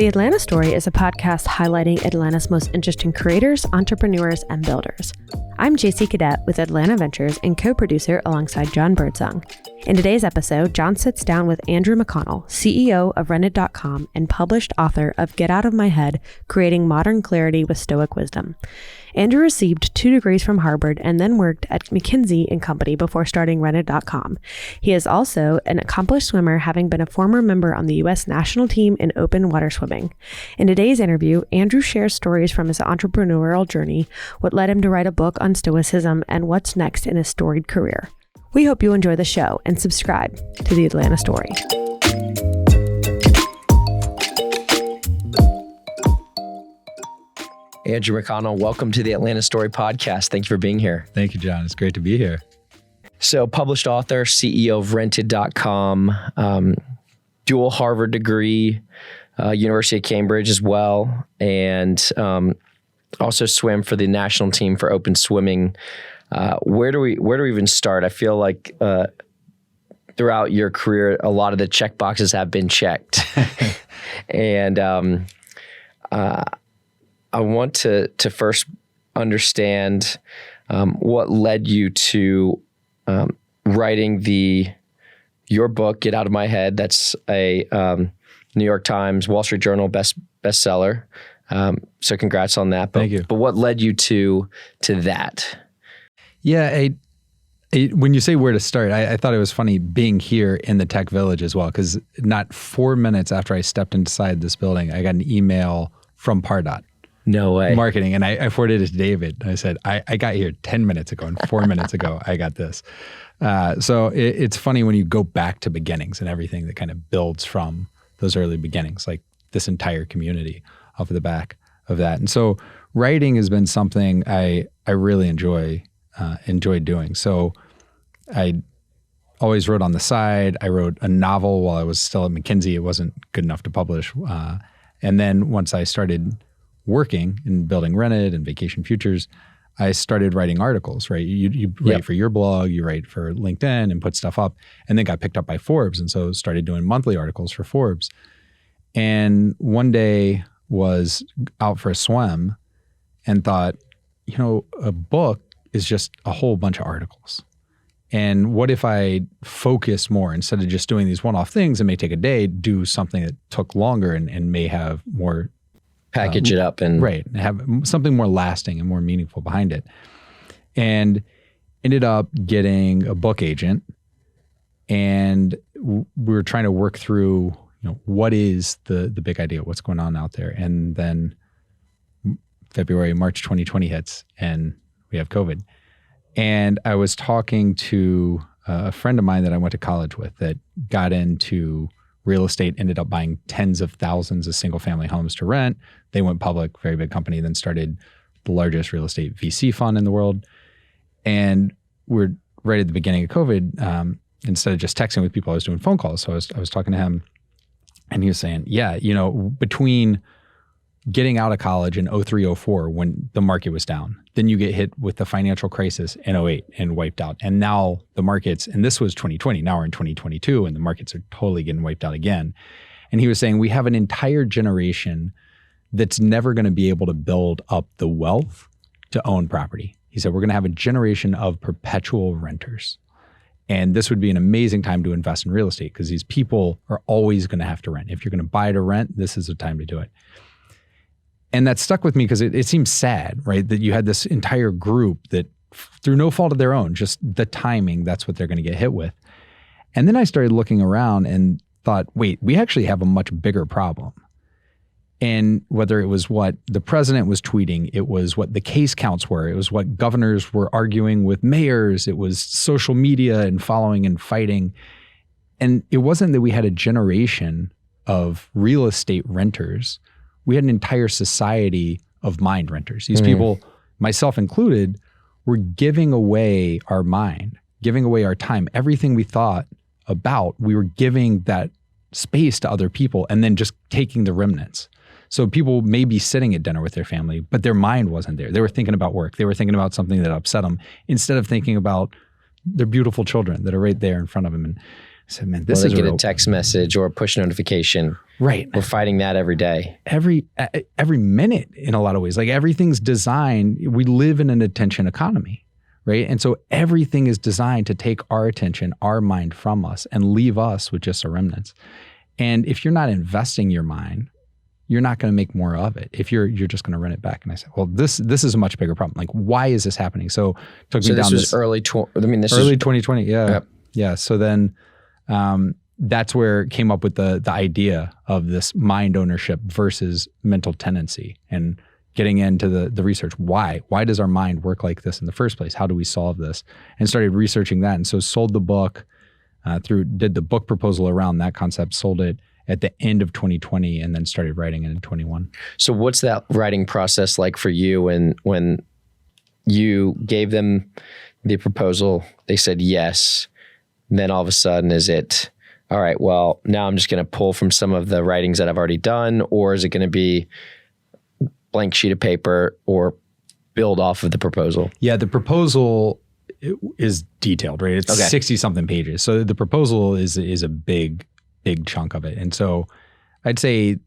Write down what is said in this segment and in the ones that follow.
The Atlanta Story is a podcast highlighting Atlanta's most interesting creators, entrepreneurs, and builders. I'm JC Cadet with Atlanta Ventures and co-producer alongside Jon Birdsong. In today's episode, Jon sits down with Andrew McConnell, CEO of Rented.com and published author of Get Out of My Head, Creating Modern Clarity with Stoic Wisdom. Andrew received 2 degrees from Harvard and then worked at McKinsey Company before starting Rented.com. He is also an accomplished swimmer, having been a former member on the U.S. national team in open water swimming. In today's interview, Andrew shares stories from his entrepreneurial journey, what led him to write a book on Stoicism, and what's next in his storied career. We hope you enjoy the show and subscribe to The Atlanta Story. Andrew McConnell, welcome to the Atlanta Story podcast. Thank you for being here. Thank you, Jon. It's great to be here. So, published author, CEO of Rented.com, dual Harvard degree, University of Cambridge as well, and also swim for the national team for open swimming. Where do we even start? I feel like throughout your career, a lot of the check boxes have been checked, and I want to first understand what led you to writing your book, Get Out of My Head. That's a New York Times, Wall Street Journal bestseller. So congrats on that. Thank you. But what led you to that? Yeah, when you say where to start, I thought it was funny being here in the tech village as well, because not 4 minutes after I stepped inside this building, I got an email from Pardot. No way. Marketing. And I forwarded it to David. I said, I got here 10 minutes ago, and 4 minutes ago, I got this. So it's funny when you go back to beginnings and everything that kind of builds from those early beginnings, like this entire community off the back of that. And so writing has been something I really enjoy doing. So I always wrote on the side. I wrote a novel while I was still at McKinsey. It wasn't good enough to publish. And then once I started working and building Rented and Vacation Futures, I started writing articles, right? You write for your blog, you write for LinkedIn and put stuff up, and then got picked up by Forbes. And so started doing monthly articles for Forbes. And one day was out for a swim and thought, a book is just a whole bunch of articles. And what if I focus more, instead of just doing these one-off things that may take a day, do something that took longer and may have more package it up and have something more lasting and more meaningful behind it. And ended up getting a book agent, and we were trying to work through, what is the big idea, what's going on out there. And then March 2020 hits, and we have COVID. And I was talking to a friend of mine that I went to college with that got into real estate, ended up buying tens of thousands of single family homes to rent. They went public, very big company, then started the largest real estate VC fund in the world. And we're right at the beginning of COVID. Instead of just texting with people, I was doing phone calls. So I was talking to him, and he was saying, between getting out of college in 03, 04, when the market was down, then you get hit with the financial crisis in 08 and wiped out. And now the markets, and this was 2020, now we're in 2022, and the markets are totally getting wiped out again. And he was saying, we have an entire generation that's never going to be able to build up the wealth to own property. He said, we're going to have a generation of perpetual renters. And this would be an amazing time to invest in real estate, because these people are always going to have to rent. If you're going to buy to rent, this is the time to do it. And that stuck with me because it seems sad, right? That you had this entire group that, through no fault of their own, just the timing, that's what they're going to get hit with. And then I started looking around and thought, wait, we actually have a much bigger problem. And whether it was what the president was tweeting, it was what the case counts were, it was what governors were arguing with mayors, it was social media and following and fighting. And it wasn't that we had a generation of real estate renters. We had an entire society of mind renters. These people, myself included, were giving away our mind, giving away our time. Everything we thought about, we were giving that space to other people and then just taking the remnants. So people may be sitting at dinner with their family, but their mind wasn't there. They were thinking about work. They were thinking about something that upset them instead of thinking about their beautiful children that are right there in front of them. And said, man, this or is they get a text message or a push notification. Right. We're fighting that every day. Every minute in a lot of ways. Like everything's designed, we live in an attention economy, right? And so everything is designed to take our attention, our mind from us and leave us with just a remnants. And if you're not investing your mind, you're not going to make more of it. If you're just going to run it back. And I said, well, this is a much bigger problem. Like, why is this happening? So took me down this was early 2020. Yeah. Yep. Yeah. So then, that's where it came up with the idea of this mind ownership versus mental tendency and getting into the research. Why does our mind work like this in the first place? How do we solve this? And started researching that. And so sold the book did the book proposal around that concept, sold it at the end of 2020, and then started writing it in 21. So what's that writing process like for you when you gave them the proposal, they said yes, then all of a sudden is it, all right, well, now I'm just going to pull from some of the writings that I've already done, or is it going to be blank sheet of paper or build off of the proposal? Yeah, the proposal is detailed, right? It's 60 something pages. So the proposal is a big chunk of it. And so I'd say,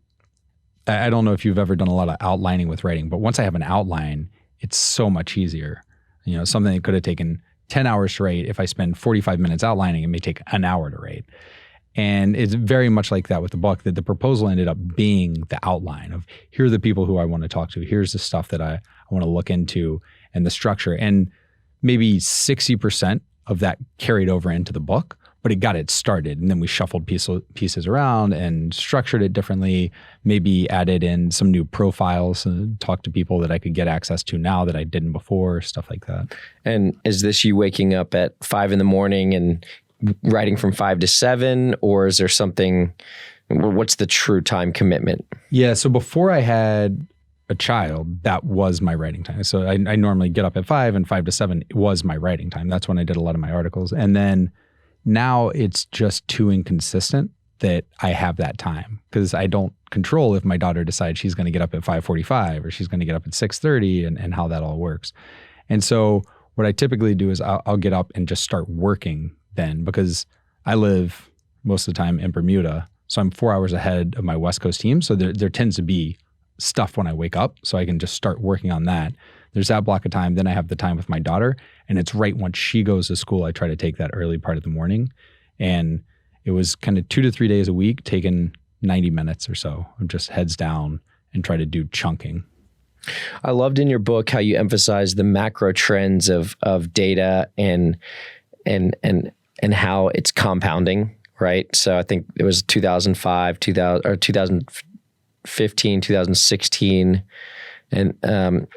I don't know if you've ever done a lot of outlining with writing, but once I have an outline, it's so much easier. You know, something that could have taken 10 hours to write, if I spend 45 minutes outlining, it may take an hour to write. And it's very much like that with the book, that the proposal ended up being the outline of, here are the people who I want to talk to. Here's the stuff that I want to look into and the structure. And maybe 60% of that carried over into the book, but it got it started. And then we shuffled pieces around and structured it differently, maybe added in some new profiles and talked to people that I could get access to now that I didn't before, stuff like that. And is this you waking up at 5 a.m. and writing from 5 to 7, or is there something, what's the true time commitment? Yeah. So before I had a child, that was my writing time. So I normally get up at 5, and 5 to 7 was my writing time. That's when I did a lot of my articles. And then now it's just too inconsistent that I have that time, because I don't control if my daughter decides she's going to get up at 5:45 or she's going to get up at 6:30 and how that all works. And so what I typically do is I'll get up and just start working then, because I live most of the time in Bermuda. So I'm 4 hours ahead of my West Coast team. So there tends to be stuff when I wake up, so I can just start working on that. There's that block of time. Then I have the time with my daughter, and it's right once she goes to school, I try to take that early part of the morning. And it was kind of 2 to 3 days a week, taking 90 minutes or so of just heads down and try to do chunking. I loved in your book how you emphasize the macro trends of data and how it's compounding, right? So I think it was 2005, 2015, 2016, and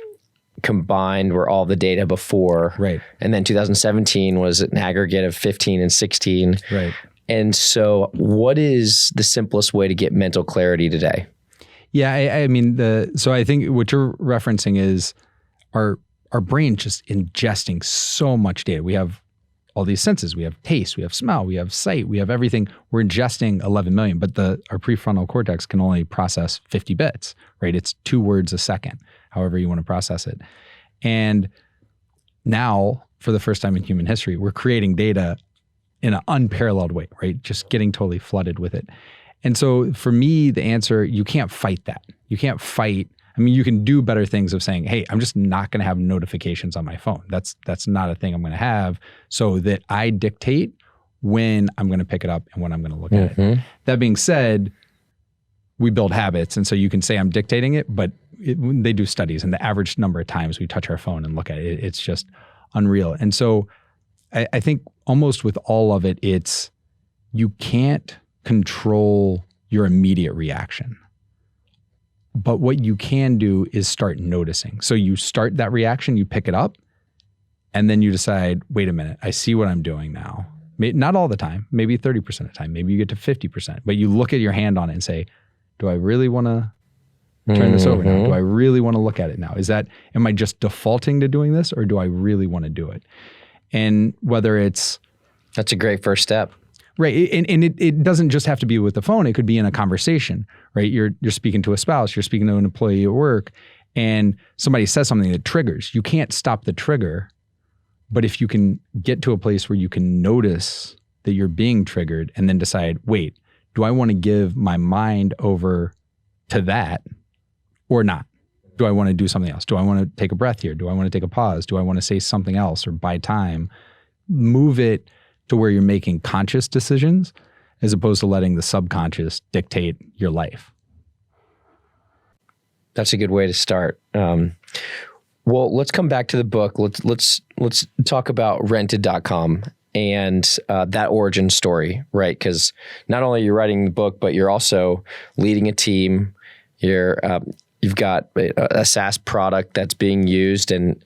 combined were all the data before. Right. And then 2017 was an aggregate of 15 and 16. Right. And so what is the simplest way to get mental clarity today? Yeah, I mean, so I think what you're referencing is our brain just ingesting so much data. We have all these senses. We have taste, we have smell, we have sight, we have everything. We're ingesting 11 million, but our prefrontal cortex can only process 50 bits, right? It's 2 words a second, however you want to process it. And now, for the first time in human history, we're creating data in an unparalleled way, right? Just getting totally flooded with it. And so for me, the answer, you can't fight that. You can't fight. I mean, you can do better things of saying, hey, I'm just not going to have notifications on my phone. That's not a thing I'm going to have, so that I dictate when I'm going to pick it up and when I'm going to look at it. That being said, we build habits. And so you can say I'm dictating it, but they do studies, and the average number of times we touch our phone and look at it, it's just unreal. And so I think almost with all of it, it's you can't control your immediate reaction. But what you can do is start noticing. So you start that reaction, you pick it up, and then you decide, wait a minute, I see what I'm doing now. Not all the time, maybe 30% of the time, maybe you get to 50%, but you look at your hand on it and say, do I really want to turn this over now? Do I really want to look at it now? Am I just defaulting to doing this, or do I really want to do it? And whether it's... That's a great first step. Right. And it doesn't just have to be with the phone. It could be in a conversation, right? You're speaking to a spouse, you're speaking to an employee at work, and somebody says something that triggers. You can't stop the trigger, but if you can get to a place where you can notice that you're being triggered and then decide, wait, do I want to give my mind over to that or not? Do I want to do something else? Do I want to take a breath here? Do I want to take a pause? Do I want to say something else or buy time? Move it to where you're making conscious decisions as opposed to letting the subconscious dictate your life. That's a good way to start. Well, let's come back to the book. Let's talk about rented.com and that origin story, right? Because not only are you writing the book, but you're also leading a team. You've got a SaaS product that's being used, and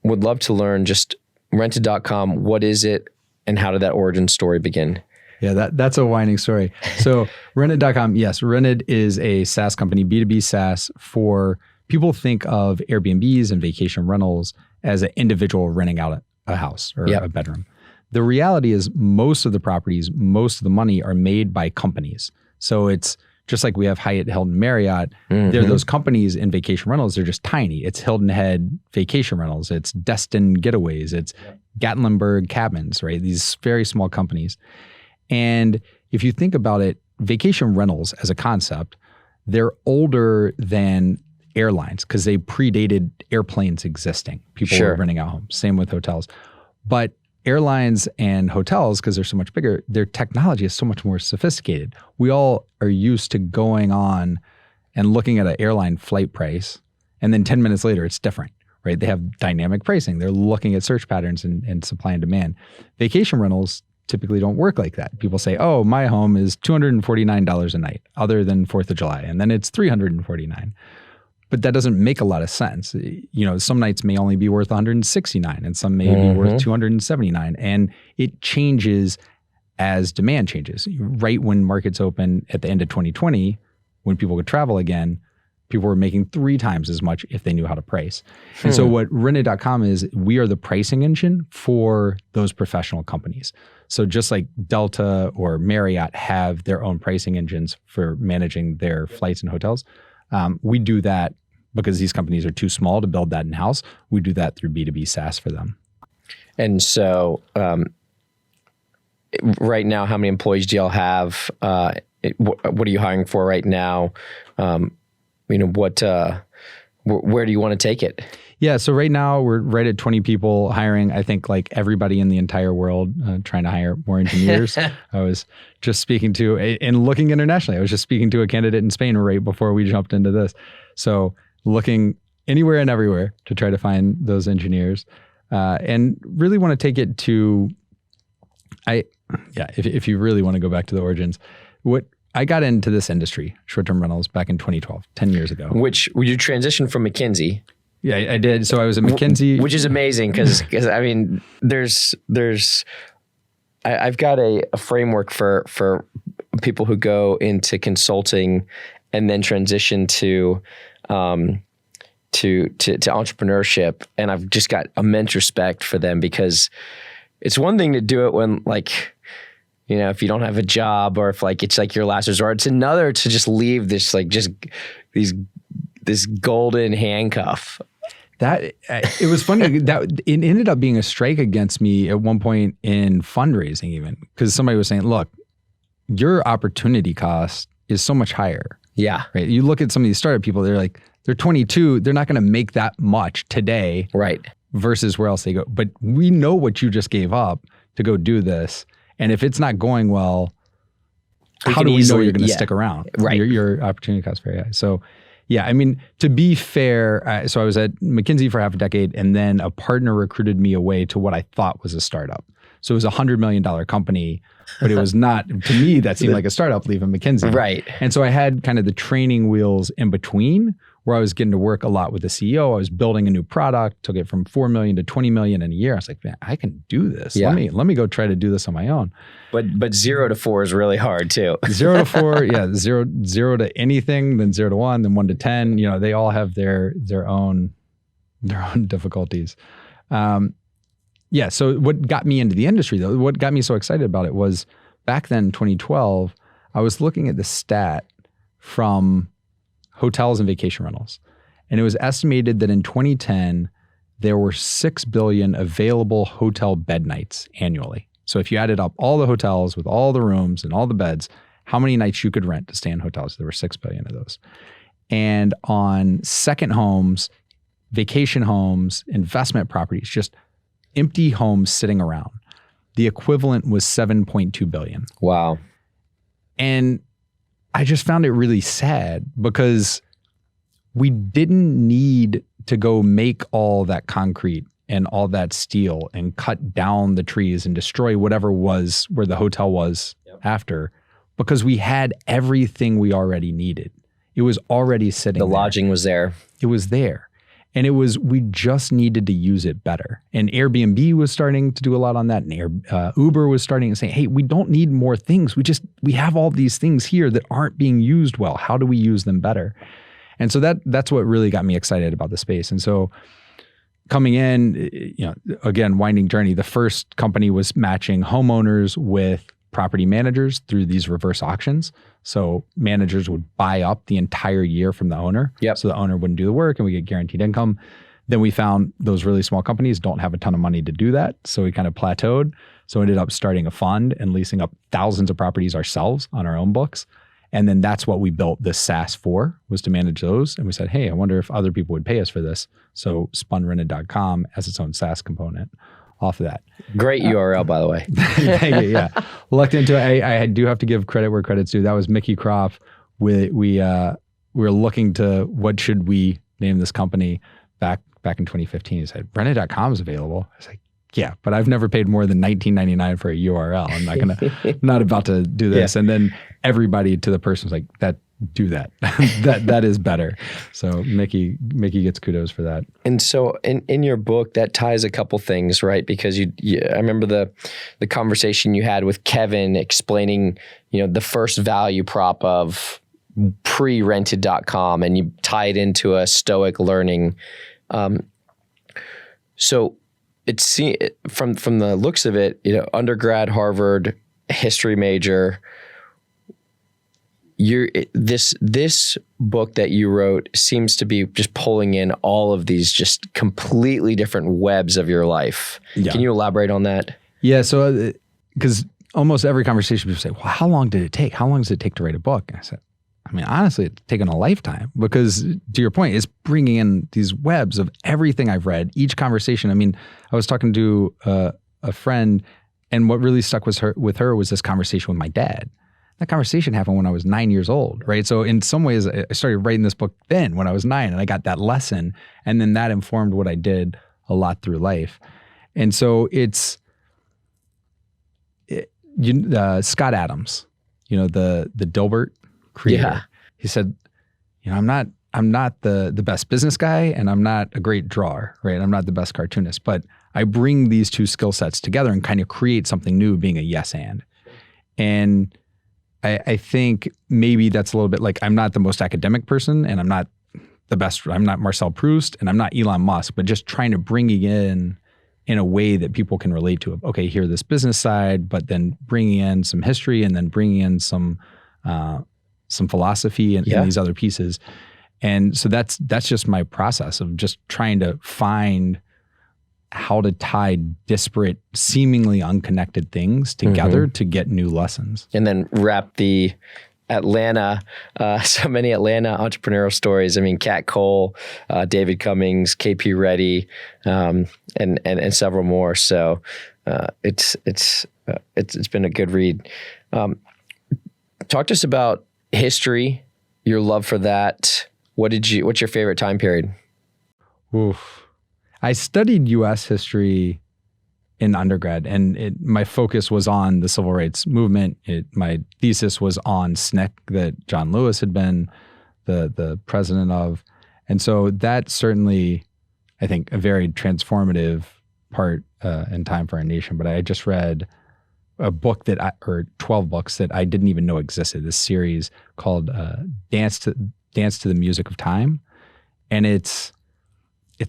would love to learn just rented.com. What is it, and how did that origin story begin? Yeah, that's a winding story. So rented.com, yes, Rented is a SaaS company, B2B SaaS for people. Think of Airbnbs and vacation rentals as an individual renting out a house or a bedroom. The reality is most of the properties, most of the money are made by companies. So it's just like we have Hyatt, Hilton, Marriott. They're those companies in vacation rentals. They're just tiny. It's Hilton Head Vacation Rentals. It's Destin Getaways. It's Gatlinburg Cabins, right? These very small companies. And if you think about it, vacation rentals as a concept, they're older than airlines because they predated airplanes existing. People were renting out homes. Same with hotels. But airlines and hotels, because they're so much bigger, their technology is so much more sophisticated. We all are used to going on and looking at an airline flight price, and then 10 minutes later, it's different, right? They have dynamic pricing. They're looking at search patterns and supply and demand. Vacation rentals typically don't work like that. People say, oh, my home is $249 a night, other than 4th of July, and then it's $349. But that doesn't make a lot of sense. Some nights may only be worth $169 and some may be worth $279. And it changes as demand changes. Right when markets open at the end of 2020, when people could travel again, people were making 3 times as much if they knew how to price. And so what rented.com is, we are the pricing engine for those professional companies. So just like Delta or Marriott have their own pricing engines for managing their flights and hotels, we do that because these companies are too small to build that in-house. We do that through B2B SaaS for them. And so right now, how many employees do y'all have? What are you hiring for right now? Where do you want to take it? Yeah, so right now we're right at 20 people hiring. I think like everybody in the entire world trying to hire more engineers. I was just speaking to, and looking internationally, I was just speaking to a candidate in Spain right before we jumped into this. So looking anywhere and everywhere to try to find those engineers, and really want to take it to, if you really want to go back to the origins, I got into this industry, short-term rentals, back in 2012, 10 years ago. Which you transitioned from McKinsey. Yeah, I did. So I was at McKinsey. Which is amazing because I mean, I've got a framework for people who go into consulting and then transition to entrepreneurship. And I've just got immense respect for them because it's one thing to do it when if you don't have a job or if it's like your last resort. It's another to just leave this this golden handcuff. That it was funny that it ended up being a strike against me at one point in fundraising, even because somebody was saying, "Look, your opportunity cost is so much higher." Yeah, right. You look at some of these startup people; they're 22. They're not going to make that much today, right? Versus where else they go. But we know what you just gave up to go do this. And if it's not going well, how do we know you're going to stick around? Right. Your opportunity cost very high. So, yeah, I mean, to be fair, so I was at McKinsey for half a decade, and then a partner recruited me away to what I thought was a startup. So it was a $100 million company, but it was not, to me, that seemed like a startup leaving McKinsey. Right. And so I had kind of the training wheels in between, where I was getting to work a lot with the CEO. I was building a new product, took it from 4 million to 20 million in a year. I was like, man, I can do this. Yeah. Let me go try to do this on my own. But 0 to 4 is really hard too. 0 to 4, yeah, zero to anything, then 0 to 1, then 1 to 10. They all have their own difficulties. Yeah. So what got me into the industry though, what got me so excited about it was back then, 2012, I was looking at the stat from hotels and vacation rentals. And it was estimated that in 2010, there were 6 billion available hotel bed nights annually. So if you added up all the hotels with all the rooms and all the beds, how many nights you could rent to stay in hotels. There were 6 billion of those. And on second homes, vacation homes, investment properties, just empty homes sitting around, the equivalent was 7.2 billion. Wow. And I just found it really sad because we didn't need to go make all that concrete and all that steel and cut down the trees and destroy whatever was where the hotel was after, because we had everything we already needed. It was already sitting there. The lodging was there. It was there. And we just needed to use it better. And Airbnb was starting to do a lot on that. And Uber was starting to say, hey, we don't need more things. We have all these things here that aren't being used well. How do we use them better? And so that's what really got me excited about the space. And so coming in, again, winding journey, the first company was matching homeowners with property managers through these reverse auctions. So managers would buy up the entire year from the owner. Yep. So the owner wouldn't do the work and we get guaranteed income. Then we found those really small companies don't have a ton of money to do that. So we kind of plateaued. So ended up starting a fund and leasing up thousands of properties ourselves on our own books. And then that's what we built this SaaS for, was to manage those. And we said, hey, I wonder if other people would pay us for this. So spun rented.com as its own SaaS component off of that. Great URL, by the way. Yeah. Looked into it. I do have to give credit where credit's due. That was Mickey Croft. We were looking to what should we name this company back in 2015. He said, rented.com is available. I was like, yeah, but I've never paid more than $19.99 for a URL. I'm not about to do this. Yeah. And then everybody to the person was like, do that. that is better. So Mickey gets kudos for that. And so in your book, that ties a couple things, right? Because I remember the conversation you had with Kevin explaining, the first value prop of pre-rented.com, and you tie it into a Stoic learning. So it's from the looks of it, undergrad, Harvard, history major. This book that you wrote seems to be just pulling in all of these just completely different webs of your life. Yeah. Can you elaborate on that? Yeah. So, because almost every conversation people say, well, how long did it take? How long does it take to write a book? And I said, honestly, it's taken a lifetime, because to your point, it's bringing in these webs of everything I've read, each conversation. I was talking to a friend, and what really stuck with her was this conversation with my dad. That conversation happened when I was 9 years old, right? So in some ways, I started writing this book then when I was 9, and I got that lesson, and then that informed what I did a lot through life. And so Scott Adams, the Dilbert creator. Yeah. He said, I'm not the best business guy, and I'm not a great drawer, right? I'm not the best cartoonist, but I bring these two skill sets together and kind of create something new, being a yes and I think maybe that's a little bit like, I'm not the most academic person, and I'm not the best. I'm not Marcel Proust, and I'm not Elon Musk, but just trying to bring it in a way that people can relate to it. Okay, here this business side, but then bringing in some history, and then bringing in some philosophy and these other pieces. And so that's just my process of just trying to find how to tie disparate, seemingly unconnected things together to get new lessons. And then wrap the Atlanta, so many Atlanta entrepreneurial stories. Kat Cole, David Cummings, KP Reddy, and several more. So it's been a good read. Talk to us about history, your love for that. What's your favorite time period? Oof. I studied U.S. history in undergrad, and my focus was on the civil rights movement. My thesis was on SNCC that John Lewis had been the president of. And so that's certainly, I think, a very transformative part in time for our nation. But I just read a book 12 books that I didn't even know existed, this series called Dance to the Music of Time. And it's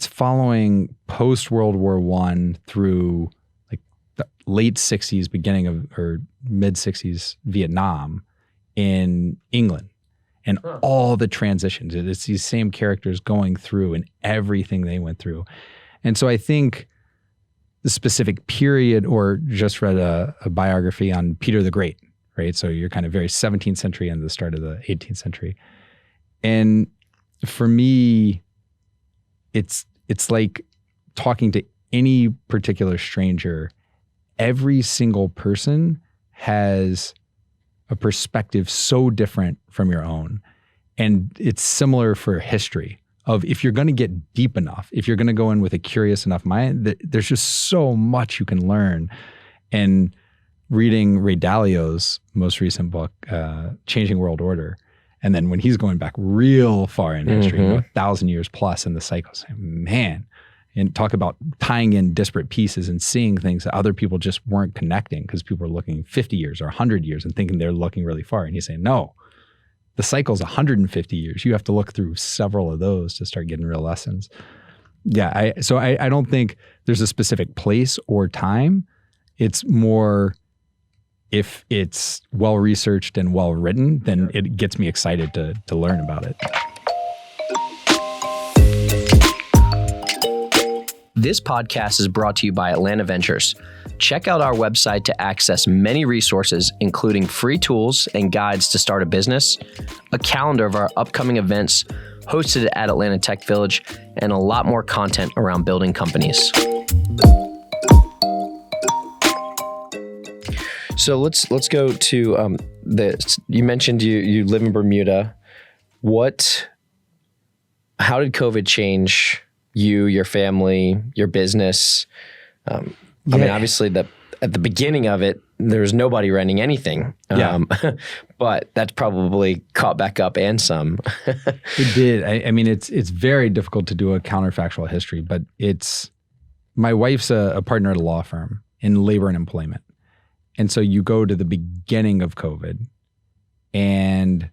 following post-World War I through like the late 60s, beginning of, or mid-60s Vietnam in England, and all the transitions. It's these same characters going through and everything they went through. And so I think the specific period or just read a biography on Peter the Great, right? So you're kind of very 17th century and the start of the 18th century. And for me, it's like talking to any particular stranger. Every single person has a perspective so different from your own. And it's similar for history of if you're going to get deep enough, if you're going to go in with a curious enough mind, there's just so much you can learn. And reading Ray Dalio's most recent book, Changing World Order, and then when he's going back real far in history, 1,000 years plus in the cycles, man, and talk about tying in disparate pieces and seeing things that other people just weren't connecting because people were looking 50 years or 100 years and thinking they're looking really far. And he's saying, no, the cycle's 150 years. You have to look through several of those to start getting real lessons. Yeah, so I don't think there's a specific place or time. It's more if it's well-researched and well-written, then it gets me excited to learn about it. This podcast is brought to you by Atlanta Ventures. Check out our website to access many resources, including free tools and guides to start a business, a calendar of our upcoming events hosted at Atlanta Tech Village, and a lot more content around building companies. So let's go to you mentioned you live in Bermuda. How did COVID change you, your family, your business? I mean, obviously at the beginning of it, there was nobody renting anything. But that's probably caught back up and some. It did. I mean, it's very difficult to do a counterfactual history, but my wife's a partner at a law firm in labor and employment. And so you go to the beginning of COVID and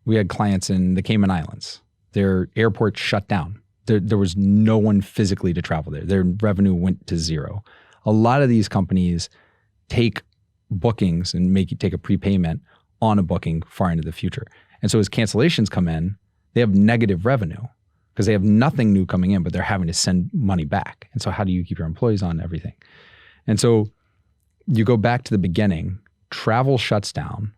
we had clients in the Cayman Islands. Their airport shut down. There was no one physically to travel there. Their revenue went to zero. A lot of these companies take bookings and make you take a prepayment on a booking far into the future. And so as cancellations come in, they have negative revenue because they have nothing new coming in, but they're having to send money back. And so how do you keep your employees on everything? And so you go back to the beginning, travel shuts down,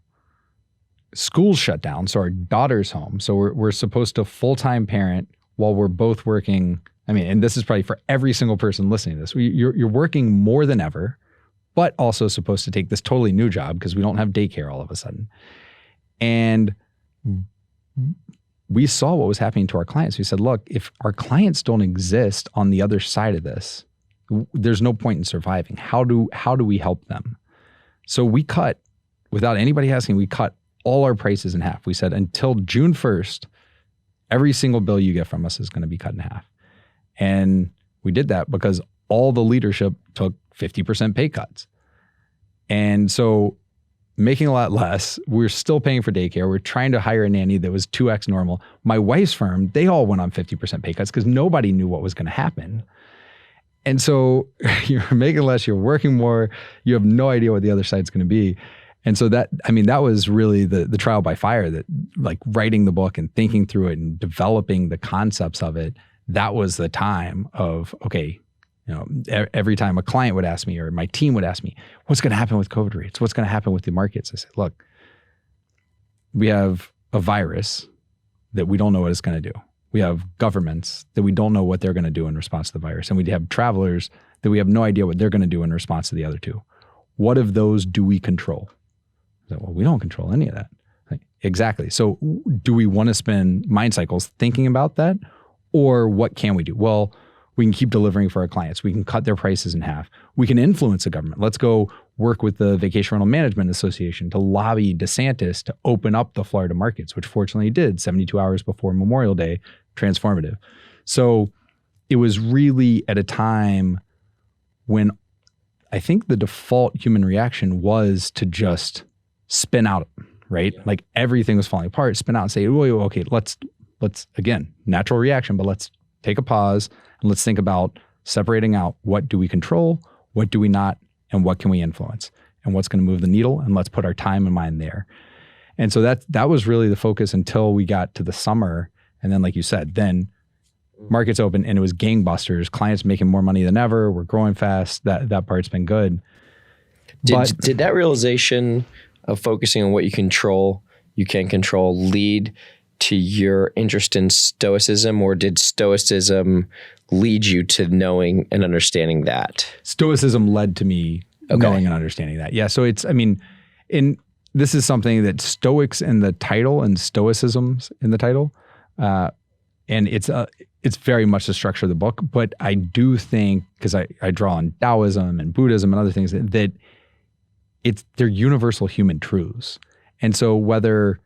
schools shut down, so our daughter's home. So we're supposed to full-time parent while we're both working. I mean, and this is probably for every single person listening to this. You're working more than ever, but also supposed to take this totally new job because we don't have daycare all of a sudden. And we saw what was happening to our clients. We said, look, if our clients don't exist on the other side of this, there's no point in surviving. How do we help them? So we cut, without anybody asking, we cut all our prices in half. We said until June 1st, every single bill you get from us is going to be cut in half. And we did that because all the leadership took 50% pay cuts. And so making a lot less, we're still paying for daycare. We're trying to hire a nanny that was 2x normal. My wife's firm, they all went on 50% pay cuts because nobody knew what was going to happen. And so you're making less, you're working more, you have no idea what the other side's going to be. And so that was really the trial by fire, that like writing the book and thinking through it and developing the concepts of it. That was the time of, okay, every time a client would ask me or my team would ask me, what's going to happen with COVID rates? What's going to happen with the markets? I said, look, we have a virus that we don't know what it's going to do. We have governments that we don't know what they're going to do in response to the virus. And we have travelers that we have no idea what they're going to do in response to the other two. What of those do we control? I said, well, we don't control any of that. Exactly. So do we want to spend mind cycles thinking about that? Or what can we do? Well, we can keep delivering for our clients. We can cut their prices in half. We can influence the government. Let's go work with the Vacation Rental Management Association to lobby DeSantis to open up the Florida markets, which fortunately he did 72 hours before Memorial Day, transformative. So it was really at a time when I think the default human reaction was to just spin out, right? Yeah. Like everything was falling apart, spin out and say, whoa, okay, let's again, natural reaction, but let's take a pause and let's think about separating out what do we control, what do we not, and what can we influence, and what's going to move the needle, and let's put our time and mind there. And so that was really the focus until we got to the summer. And then, like you said, then markets open and it was gangbusters. Clients making more money than ever. We're growing fast. That part's been good. Did that realization of focusing on what you can control lead to your interest in Stoicism, or did Stoicism lead you to knowing and understanding that? Stoicism led to me knowing and understanding that. Yeah. So this is something that Stoics in the title and Stoicism's in the title. And it's very much the structure of the book, but I do think, because I draw on Taoism and Buddhism and other things, that they're universal human truths. And so whether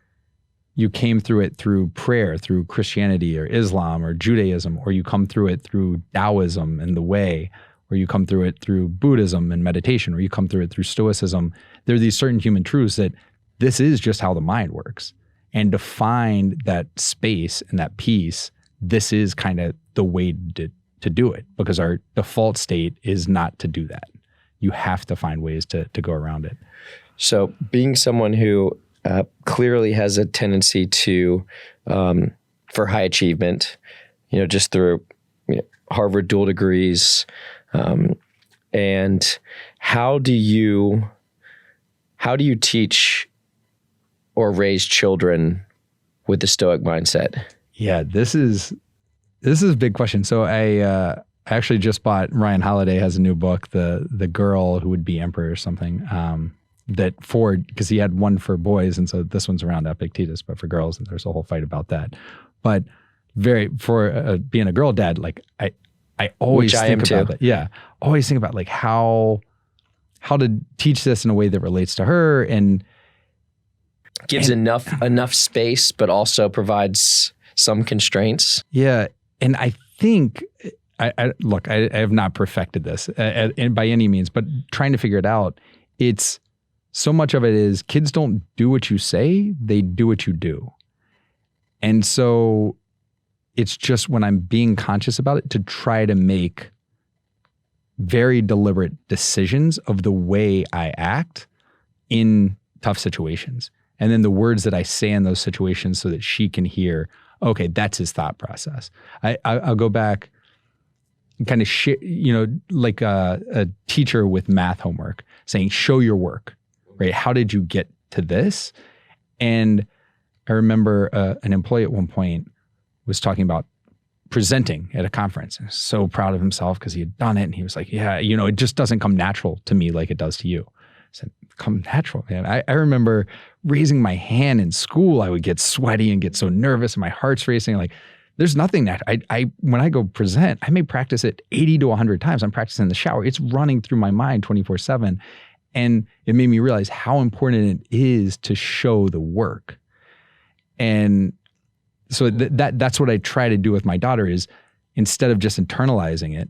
you came through it through prayer, through Christianity or Islam or Judaism, or you come through it through Taoism and the way, or you come through it through Buddhism and meditation, or you come through it through Stoicism, there are these certain human truths that this is just how the mind works. And to find that space and that peace, this is kind of the way to do it, because our default state is not to do that. You have to find ways to go around it. So being someone who clearly has a tendency to, for high achievement, just through Harvard dual degrees, and how do you teach or raise children with the Stoic mindset? Yeah, this is a big question. So I actually just bought, Ryan Holiday has a new book, the girl who would be emperor or something, that Ford, because he had one for boys, and so this one's around Epictetus, but for girls, and there's a whole fight about that. But for being a girl dad, like I always think about that. Yeah, always think about like how to teach this in a way that relates to her and gives enough space, but also provides some constraints. Yeah, and I think I have not perfected this by any means, but trying to figure it out. It's so much of it is kids don't do what you say, they do what you do. And so it's just when I'm being conscious about it to try to make very deliberate decisions of the way I act in tough situations. And then the words that I say in those situations so that she can hear, okay, that's his thought process. I'll go back and kind of like a teacher with math homework saying, show your work, right? How did you get to this? And I remember an employee at one point was talking about presenting at a conference. And so proud of himself because he had done it. And he was like, yeah, it just doesn't come natural to me like it does to you. I said, come natural, man. I remember raising my hand in school. I would get sweaty and get so nervous and my heart's racing. Like, there's nothing that when I go present, I may practice it 80 to 100 times. I'm practicing in the shower. It's running through my mind 24/7. And it made me realize how important it is to show the work. And so that's what I try to do with my daughter is, instead of just internalizing it,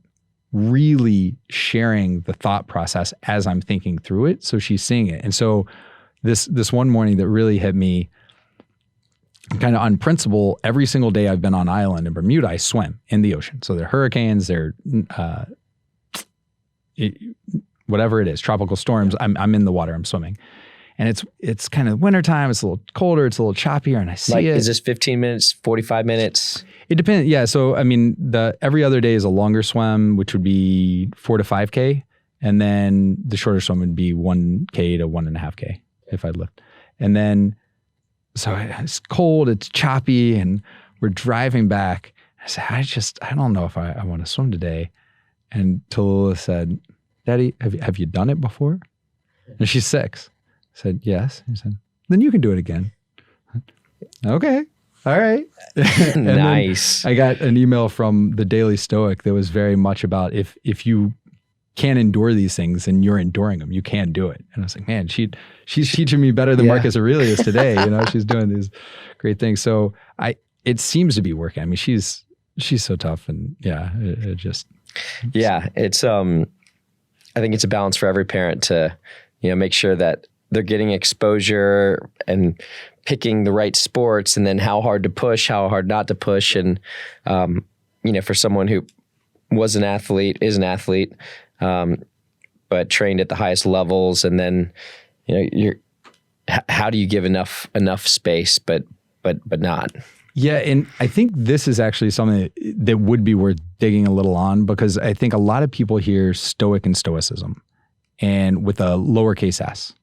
really sharing the thought process as I'm thinking through it. So she's seeing it. And so this one morning that really hit me kind of on principle, every single day I've been on island in Bermuda, I swim in the ocean. So there are hurricanes, whatever it is, tropical storms, I'm in the water, I'm swimming. And it's kind of wintertime, it's a little colder, it's a little choppier, and I see it. Is this 15 minutes, 45 minutes? It depends. Yeah. So, I mean, every other day is a longer swim, which would be 4 to 5K. And then the shorter swim would be 1K to 1.5K if I lift. And then, so it's cold, it's choppy, and we're driving back. I said, I don't know if I want to swim today. And Tallulah said, Daddy, have you done it before? And she's 6. I said, yes. He said, then you can do it again. Okay. All right. Nice. I got an email from the Daily Stoic that was very much about if you can't endure these things and you're enduring them, you can do it. And I was like, man, she's teaching me better than Marcus Aurelius today. She's doing these great things. So it seems to be working. I mean, she's so tough, and it just. Yeah. It's, I think it's a balance for every parent to, make sure that they're getting exposure and picking the right sports, and then how hard to push, how hard not to push. And, for someone who was an athlete, is an athlete, but trained at the highest levels, and then, how do you give enough space, but not? Yeah, and I think this is actually something that would be worth digging a little on, because I think a lot of people hear Stoic and Stoicism and with a lowercase s,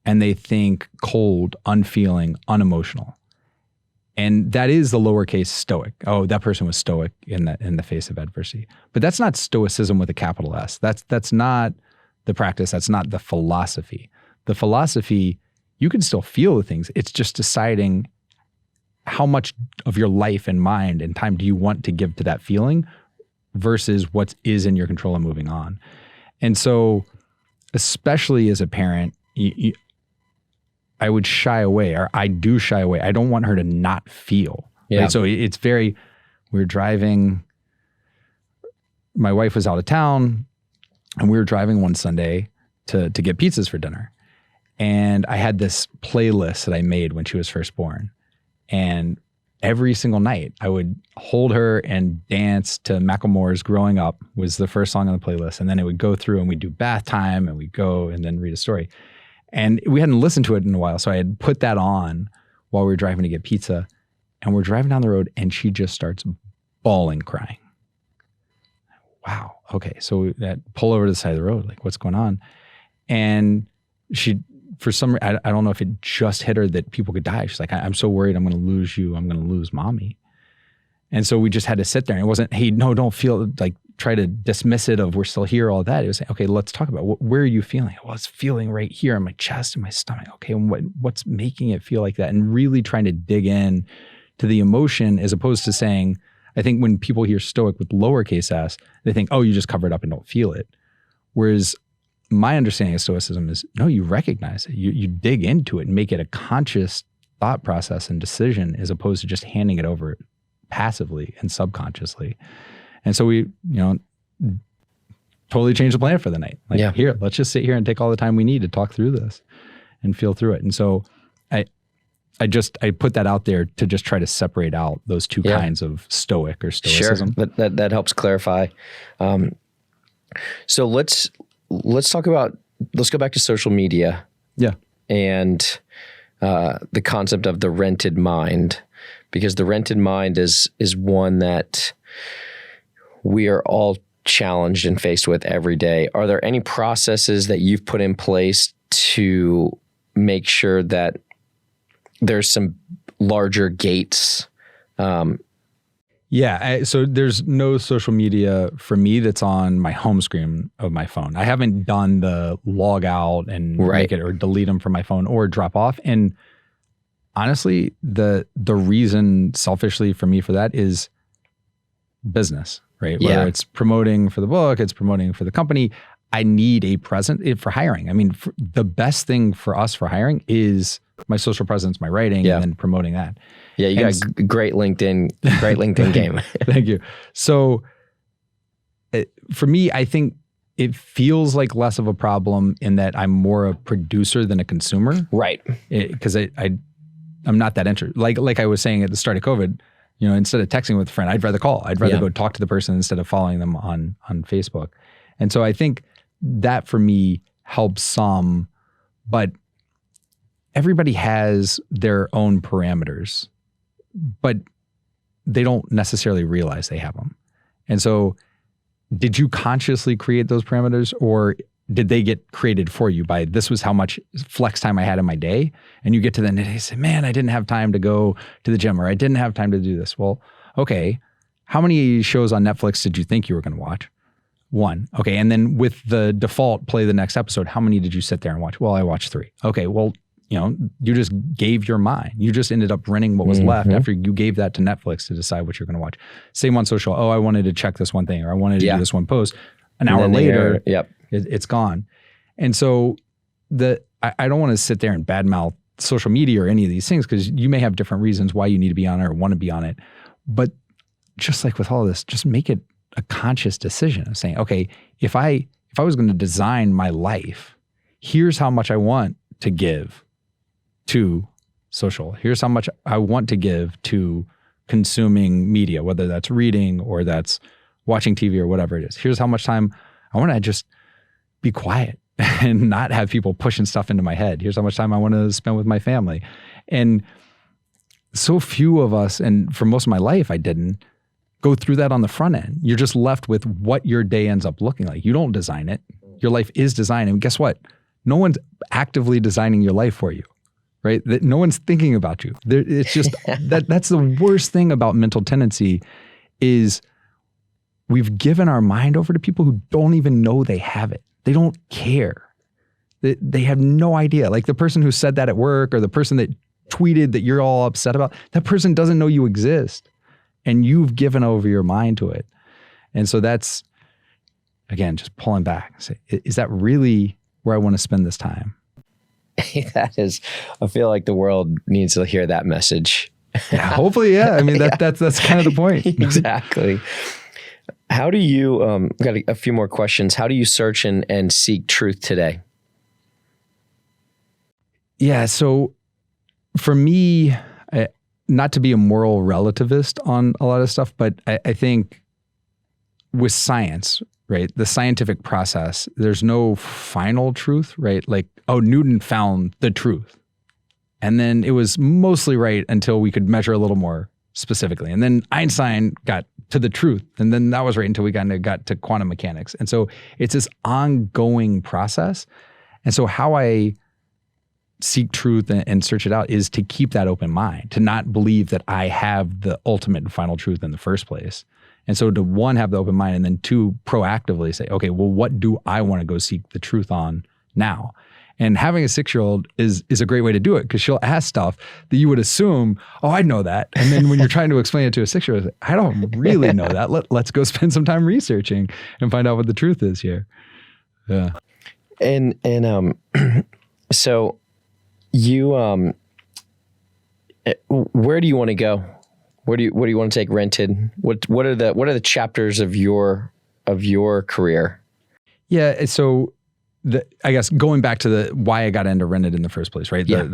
and they think cold, unfeeling, unemotional. And that is the lowercase Stoic. Oh, that person was Stoic in the face of adversity. But that's not Stoicism with a capital S. That's not the practice. That's not the philosophy. The philosophy, you can still feel the things. It's just deciding how much of your life and mind and time do you want to give to that feeling versus what is in your control and moving on. And so, especially as a parent, I would shy away, or I do shy away. I don't want her to not feel. Yeah. Right? So we were driving, my wife was out of town, and we were driving one Sunday to get pizzas for dinner. And I had this playlist that I made when she was first born. And every single night I would hold her and dance to Macklemore's Growing Up was the first song on the playlist. And then it would go through and we'd do bath time and we'd go and then read a story. And we hadn't listened to it in a while. So I had put that on while we were driving to get pizza. And we're driving down the road and she just starts bawling, crying. Wow. Okay. So we pull over to the side of the road, like, what's going on? And she, for some, I don't know if it just hit her that people could die. She's like, I'm so worried I'm going to lose you. I'm going to lose mommy. And so we just had to sit there. And it wasn't, hey, no, don't feel like, try to dismiss it of we're still here, all that. It was, okay, let's talk about where are you feeling? Well, it's feeling right here in my chest and my stomach. Okay, and what's making it feel like that? And really trying to dig in to the emotion, as opposed to saying, I think when people hear Stoic with lowercase s, they think, oh, you just cover it up and don't feel it. Whereas my understanding of Stoicism is, no, you recognize it. You dig into it and make it a conscious thought process and decision, as opposed to just handing it over passively and subconsciously. And so we, totally changed the plan for the night. Like, here, let's just sit here and take all the time we need to talk through this and feel through it. And so I put that out there to just try to separate out those two kinds of Stoic or Stoicism. Sure, that helps clarify. So let's go back to social media. Yeah. And the concept of the rented mind, because the rented mind is one that we are all challenged and faced with every day. Are there any processes that you've put in place to make sure that there's some larger gates? So there's no social media for me that's on my home screen of my phone. I haven't done the log out and make it or delete them from my phone or drop off. And honestly, the reason selfishly for me for that is business, right? Whether it's promoting for the book, it's promoting for the company. I need a presence for hiring. I mean, the best thing for us for hiring is my social presence, my writing, and then promoting that. Yeah, you got a great LinkedIn game. Thank you. So for me, I think it feels like less of a problem in that I'm more a producer than a consumer. Right. Because I'm not that interested. Like I was saying at the start of COVID, instead of texting with a friend, I'd rather call. I'd rather go talk to the person instead of following them on Facebook. And so I think that for me helps some, but everybody has their own parameters, but they don't necessarily realize they have them. And so did you consciously create those parameters, or did they get created for you by this was how much flex time I had in my day? And you get to the end of the day and say, man, I didn't have time to go to the gym, or I didn't have time to do this. Well, okay, how many shows on Netflix did you think you were going to watch? One. Okay. And then with the default play the next episode, how many did you sit there and watch? Well, I watched 3. Okay. Well, you just gave your mind. You just ended up renting what was left after you gave that to Netflix to decide what you're going to watch. Same on social. Oh, I wanted to check this one thing, or I wanted to do this one post. An hour later, it's gone. And so I don't want to sit there and badmouth social media or any of these things, because you may have different reasons why you need to be on it or want to be on it. But just like with all of this, just make it a conscious decision of saying, okay, if I was going to design my life, here's how much I want to give to social. Here's how much I want to give to consuming media, whether that's reading or that's watching TV or whatever it is. Here's how much time I want to just be quiet and not have people pushing stuff into my head. Here's how much time I want to spend with my family. And so few of us, and for most of my life, I didn't go through that on the front end. You're just left with what your day ends up looking like. You don't design it. Your life is designed. And guess what? No one's actively designing your life for you, right? That no one's thinking about you. It's just, that's the worst thing about mental tendency is we've given our mind over to people who don't even know they have it. They don't care. They have no idea. Like the person who said that at work or the person that tweeted that you're all upset about, that person doesn't know you exist. And you've given over your mind to it. And so that's, again, just pulling back. Say, is that really where I want to spend this time? That is, I feel like the world needs to hear that message. Yeah, hopefully, yeah. I mean, that's kind of the point. Exactly. How do you, got a few more questions. How do you search and seek truth today? Yeah, so for me, not to be a moral relativist on a lot of stuff, but I think with science, right, the scientific process, there's no final truth, right? Like, oh, Newton found the truth. And then it was mostly right until we could measure a little more specifically. And then Einstein got to the truth. And then that was right until we got to quantum mechanics. And so it's this ongoing process. And so how I seek truth and search it out is to keep that open mind, to not believe that I have the ultimate and final truth in the first place. And so to one, have the open mind, and then two, proactively say, okay, well, what do I want to go seek the truth on now? And having a 6-year-old is a great way to do it because she'll ask stuff that you would assume, oh, I know that. And then when you're trying to explain it to a 6-year-old, I don't really know that. Let's go spend some time researching and find out what the truth is here. Yeah. And so you, where do you want to go? Where do you want to take Rented? What are the chapters of your career? Yeah. So I guess going back to why I got into Rented in the first place, right? Yeah.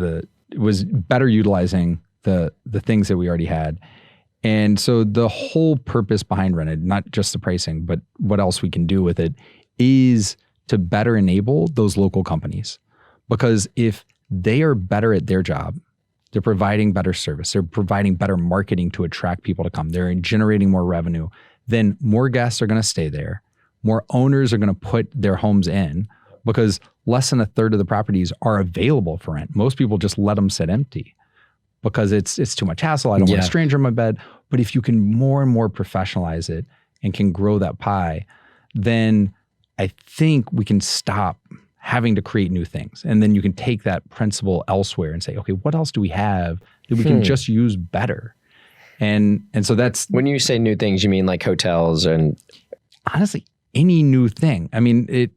It was better utilizing the things that we already had. And so the whole purpose behind Rented, not just the pricing, but what else we can do with it, is to better enable those local companies. Because if they are better at their job, they're providing better service, they're providing better marketing to attract people to come, they're generating more revenue, then more guests are going to stay there. More owners are going to put their homes in because less than a third of the properties are available for rent. Most people just let them sit empty because it's too much hassle. I don't want a stranger in my bed. But if you can more and more professionalize it and can grow that pie, then I think we can stop having to create new things. And then you can take that principle elsewhere and say, okay, what else do we have that we can just use better? And so that's... When you say new things, you mean like hotels and... Honestly, any new thing. I mean,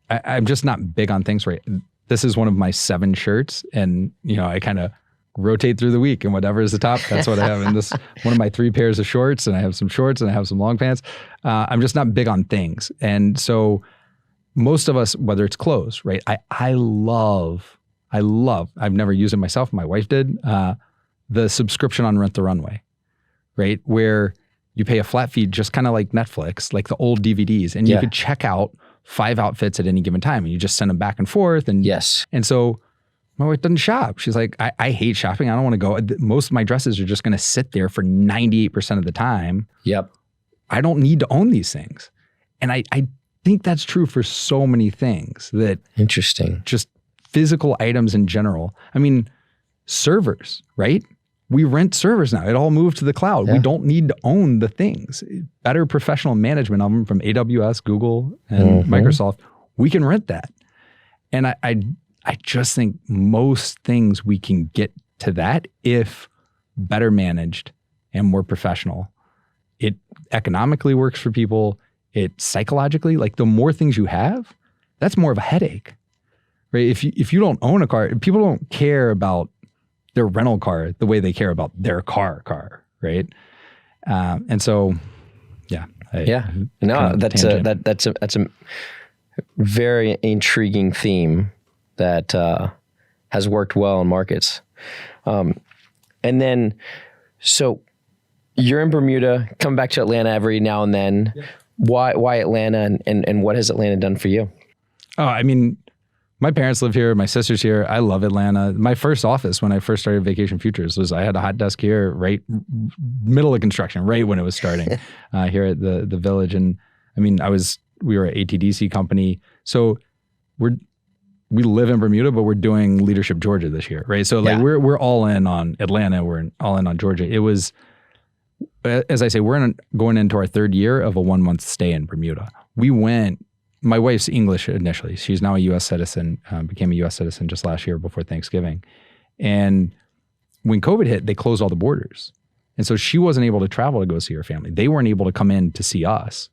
I'm just not big on things, right? This is one of my 7 shirts and, I kind of rotate through the week and whatever is the top, that's what I have. And this one of my 3 pairs of shorts, and I have some shorts and I have some long pants. I'm just not big on things. And so most of us, whether it's clothes, right? I love, I've never used it myself. My wife did, the subscription on Rent the Runway, right? Where you pay a flat fee, just kind of like Netflix, like the old DVDs, and you could check out 5 outfits at any given time and you just send them back and forth. And yes. And so my wife doesn't shop. She's like, I hate shopping. I don't want to go. Most of my dresses are just going to sit there for 98% of the time. Yep. I don't need to own these things. And I think that's true for so many things that... Interesting. Just physical items in general. I mean, servers, right? We rent servers now. It all moved to the cloud. Yeah. We don't need to own the things. Better professional management of them from AWS, Google, and Microsoft. We can rent that. And I just think most things we can get to that if better managed and more professional. It economically works for people. It psychologically, like the more things you have, that's more of a headache, right? If you don't own a car, people don't care about their rental car the way they care about their car, right? And so, yeah. No, that's a very intriguing theme that has worked well in markets. And then, so you're in Bermuda, come back to Atlanta every now and then. Yeah. Why Atlanta, and what has Atlanta done for you? Oh, I mean, My parents live here. My sister's here. I love Atlanta. My first office when I first started Vacation Futures was I had a hot desk here, right middle of construction, right when it was starting here at the village. And I mean, we were an ATDC company. So we live in Bermuda, but we're doing Leadership Georgia this year, right? So like we're all in on Atlanta. We're all in on Georgia. It was, as I say, we're going into our third year of a 1-month stay in Bermuda. My wife's English initially. She's now a U.S. citizen, became a U.S. citizen just last year before Thanksgiving. And when COVID hit, they closed all the borders. And so she wasn't able to travel to go see her family. They weren't able to come in to see us.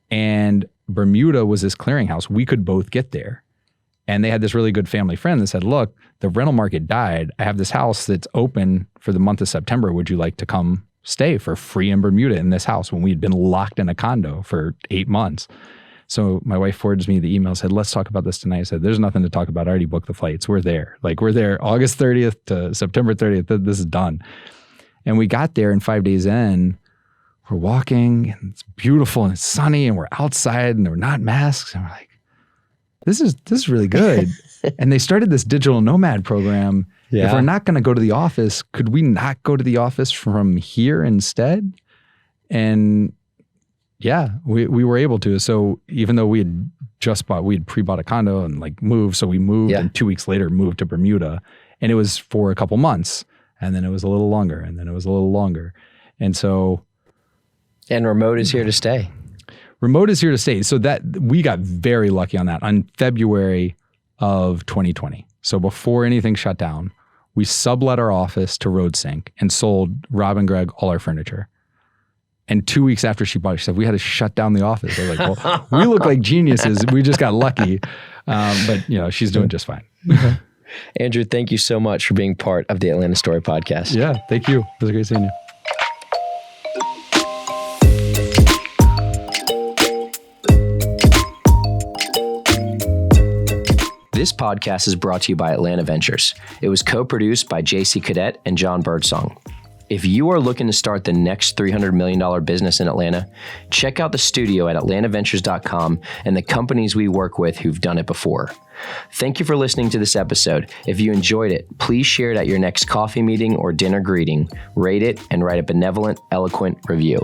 And Bermuda was this clearinghouse. We could both get there. And they had this really good family friend that said, look, the rental market died. I have this house that's open for the month of September. Would you like to come stay for free in Bermuda in this house when we had been locked in a condo for 8 months? So my wife forwards me the email, said, let's talk about this tonight. I said, there's nothing to talk about. I already booked the flights. We're there. Like we're there August 30th to September 30th. This is done. And we got there and 5 days in, we're walking and it's beautiful and it's sunny and we're outside and we're not masks. And we're like, this is really good. And they started this digital nomad program. Yeah. If we're not going to go to the office, could we not go to the office from here instead? And yeah, we were able to. So even though we had pre-bought a condo and like moved. So we moved and 2 weeks later moved to Bermuda, and it was for a couple months, and then it was a little longer, and then it was a little longer. And so. And remote is here to stay. Remote is here to stay. So that we got very lucky on that. On February of 2020. So before anything shut down, we sublet our office to RoadSync and sold Rob and Greg all our furniture. And 2 weeks after she bought it, she said, we had to shut down the office. I was like, well, we look like geniuses. We just got lucky. But she's doing just fine. Andrew, thank you so much for being part of the Atlanta Story podcast. Yeah, thank you. It was great seeing you. This podcast is brought to you by Atlanta Ventures. It was co-produced by JC Cadet and Jon Birdsong. If you are looking to start the next $300 million business in Atlanta, check out the studio at atlantaventures.com and the companies we work with who've done it before. Thank you for listening to this episode. If you enjoyed it, please share it at your next coffee meeting or dinner greeting, rate it, and write a benevolent, eloquent review.